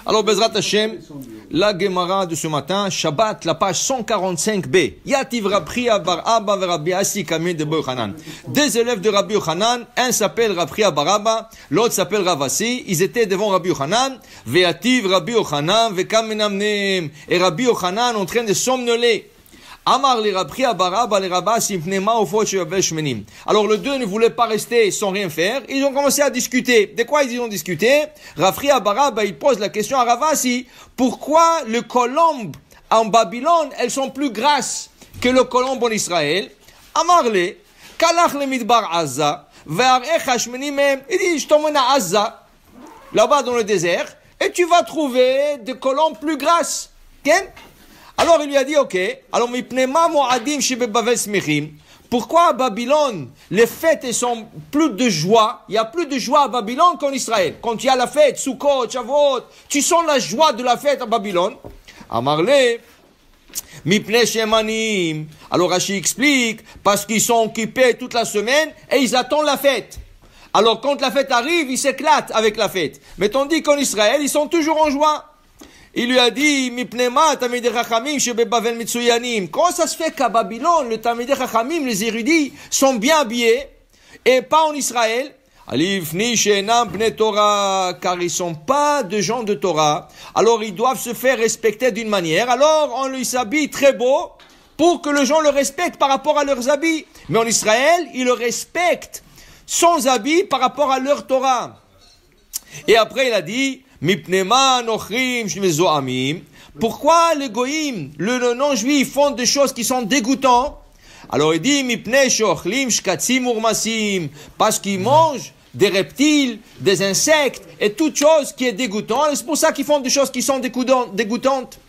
Alors, Bezrat Hashem, la Gemara de ce matin, Shabbat, la page 145b. Yativ Rabbi Bar Abba ve Rabbi Asi Kamil de Yochanan. Deux élèves de Rabbi Yochanan, un s'appelle Rabbi Bar Abba, l'autre s'appelle Rav Asi. Ils étaient devant Rabbi Yochanan. Ve'ativ Rabbi Yochanan ve Kamenamnem. Et Rabbi Yochanan en train de somnoler. Amar les Rabbi Bar Abba les Rabbi Asi Pnema Ufot Shevavesh Menim. Alors le deux ne voulaient pas rester sans rien faire. Ils ont commencé à discuter. De quoi ils ont discuté? Rabbi Bar Abba, il pose la question à Rav Asi. Pourquoi les colombes en Babylone, elles sont plus grasses que les colombes en Israël? Amarle, Kalach le Midbar Azza, Ve'arech Hashmenim, il dit, je t'emmène à Azza, là-bas dans le désert, et tu vas trouver des colombes plus grasses. Okay? Alors il lui a dit, ok, alors Mipnema Moadim Shebe Bavel Smechim. Pourquoi à Babylone, les fêtes sont plus de joie? Il y a plus de joie à Babylone qu'en Israël. Quand il y a la fête, Sukkot, Shavuot, tu sens la joie de la fête à Babylone. Amarle, Mipne Shemanim. Alors Rashi explique, parce qu'ils sont occupés toute la semaine et ils attendent la fête. Alors quand la fête arrive, ils s'éclatent avec la fête. Mais tandis qu'en Israël, ils sont toujours en joie. Il lui a dit, comment ça se fait qu'à Babylone, le Talmidei Chachamim, les érudits, sont bien habillés, et pas en Israël? Car ils ne sont pas de gens de Torah. Alors ils doivent se faire respecter d'une manière. Alors on les habille très beau, pour que les gens le respectent par rapport à leurs habits. Mais en Israël, ils le respectent sans habits par rapport à leur Torah. Et après il a dit, pourquoi les goïms, le non-juif, font des choses qui sont dégoûtantes? Alors il dit, parce qu'ils mangent des reptiles, des insectes et toute chose qui est dégoûtante. C'est pour ça qu'ils font des choses qui sont dégoûtantes.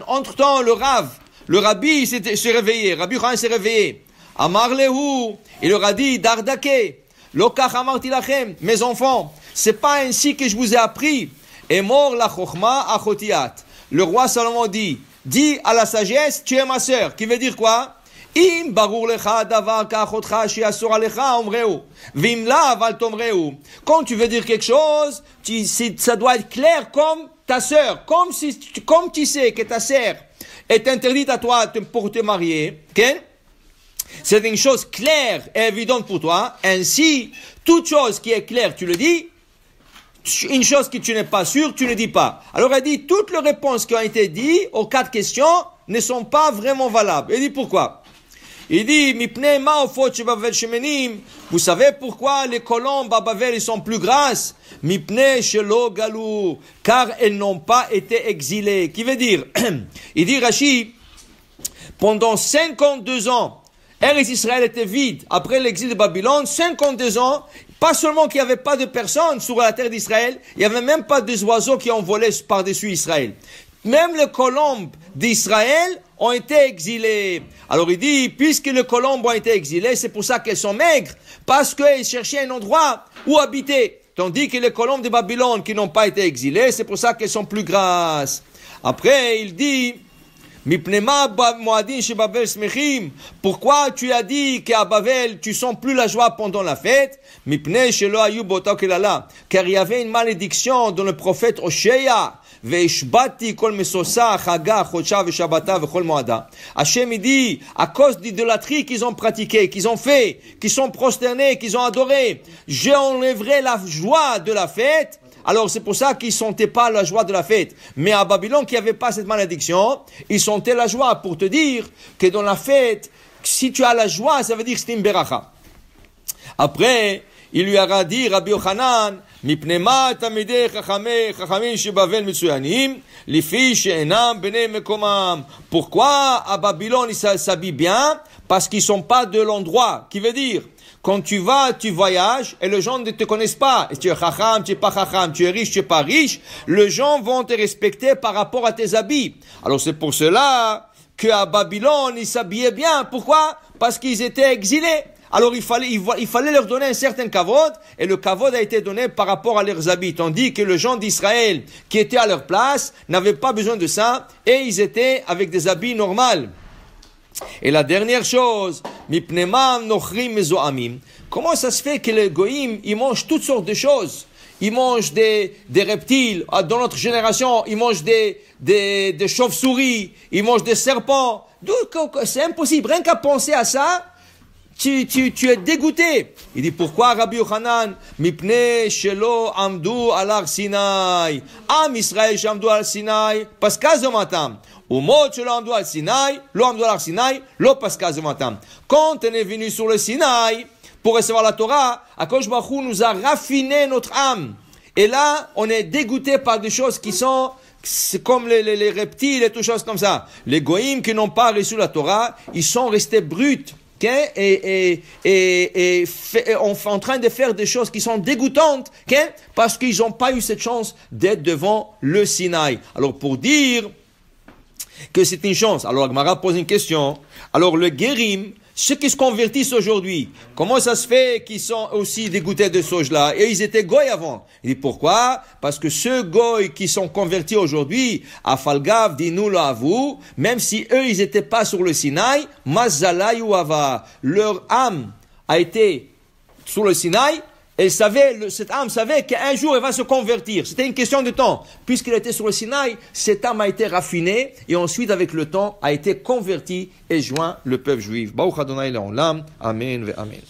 Entre-temps, le rabbi s'est réveillé. Rabbi Yochanan s'est réveillé. Amar lehu, il leur a dit, Dardake, lokach amarti lachem, mes enfants, c'est pas ainsi que je vous ai appris. Et mort la chokhma achotiat. Le roi Salomon dit, dis à la sagesse, tu es ma sœur. Qui veut dire quoi? Im barur lecha davar kachotcha shiasur alecha omreu. Vim la aval tomreu. Quand tu veux dire quelque chose, ça doit être clair comme ta sœur. Comme tu sais que ta sœur est interdite à toi pour te marier. Okay? C'est une chose claire et évidente pour toi. Ainsi, toute chose qui est claire, tu le dis. Une chose que tu n'es pas sûr, tu ne dis pas. Alors elle dit, toutes les réponses qui ont été dites aux 4 questions ne sont pas vraiment valables. Il dit pourquoi? Il dit, vous savez pourquoi les colombes à Babel sont plus grasses? Car elles n'ont pas été exilées. Qui veut dire? Il dit Rashi, pendant 52 ans, Eretz Israël était vide. Après l'exil de Babylone, 52 ans, pas seulement qu'il n'y avait pas de personnes sur la terre d'Israël, il n'y avait même pas des oiseaux qui ont volé par-dessus Israël. Même les colombes d'Israël ont été exilées. Alors il dit, puisque les colombes ont été exilées, c'est pour ça qu'elles sont maigres, parce qu'elles cherchaient un endroit où habiter. Tandis que les colombes de Babylone qui n'ont pas été exilées, c'est pour ça qu'elles sont plus grasses. Après, il dit, pourquoi tu as dit qu'à Babel tu sens plus la joie pendant la fête? Car il y avait une malédiction dans le prophète Oshéa. Hachem dit, à cause d'idolâtrie qu'ils ont pratiquée, qu'ils ont fait, qu'ils sont prosternés, qu'ils ont adoré, j'enlèverai la joie de la fête. Alors c'est pour ça qu'ils ne sentaient pas la joie de la fête. Mais à Babylone, qui n'avait pas cette malédiction, ils sentaient la joie, pour te dire que dans la fête, si tu as la joie, ça veut dire que c'est une beracha. Après, il lui a dit, Rabbi Yochanan, Mipnema tamidei chachamim shebavel mitsuyanim, lifi she'enam bnei mekomam. Pourquoi à Babylone ils s'habillent bien? Parce qu'ils ne sont pas de l'endroit. Qui veut dire, quand tu vas, tu voyages, et les gens ne te connaissent pas. Et tu es chacham, tu es pas chacham, tu es riche, tu es pas riche. Les gens vont te respecter par rapport à tes habits. Alors c'est pour cela qu'à Babylone, ils s'habillaient bien. Pourquoi? Parce qu'ils étaient exilés. Alors il fallait leur donner un certain kavod, et le kavod a été donné par rapport à leurs habits, tandis que les gens d'Israël qui étaient à leur place n'avaient pas besoin de ça, et ils étaient avec des habits normaux. Et la dernière chose, comment ça se fait que les goïms, ils mangent toutes sortes de choses? ils mangent des reptiles. Dans notre génération, ils mangent des chauves-souris, ils mangent des serpents. C'est impossible. Rien qu'à penser à ça, tu es dégoûté. Il dit, pourquoi Rabbi Yochanan? Mipnei shelo amdu al Sinai. Am Israël shamdu al Sinai, paskazomatam. Umot shelo amdu al Sinai, lo amdu al Sinai, lo paskazomatam. Quand on est venu sur le Sinaï pour recevoir la Torah, Akadosh Baruch Hu nous a raffiné notre âme. Et là, on est dégoûté par des choses qui sont comme les reptiles et toutes choses comme ça. Les goïms qui n'ont pas reçu la Torah, ils sont restés bruts. Okay? Et en train de faire des choses qui sont dégoûtantes, okay? Parce qu'ils n'ont pas eu cette chance d'être devant le Sinaï. Alors pour dire que c'est une chance, alors Agmara pose une question. Alors le guérim, ceux qui se convertissent aujourd'hui, comment ça se fait qu'ils sont aussi dégoûtés de ce choses-là? Et ils étaient goy avant. Il dit pourquoi? Parce que ceux goy qui sont convertis aujourd'hui, à Falgav, dit-nous là à vous, même si eux, ils n'étaient pas sur le Sinaï, Mazala Yuava, leur âme a été sur le Sinaï, et cette âme savait qu'un jour elle va se convertir. C'était une question de temps. Puisqu'il était sur le Sinaï, cette âme a été raffinée et ensuite avec le temps a été convertie et joint le peuple juif. Baruch Adonai Le'olam. Amen ve Amen.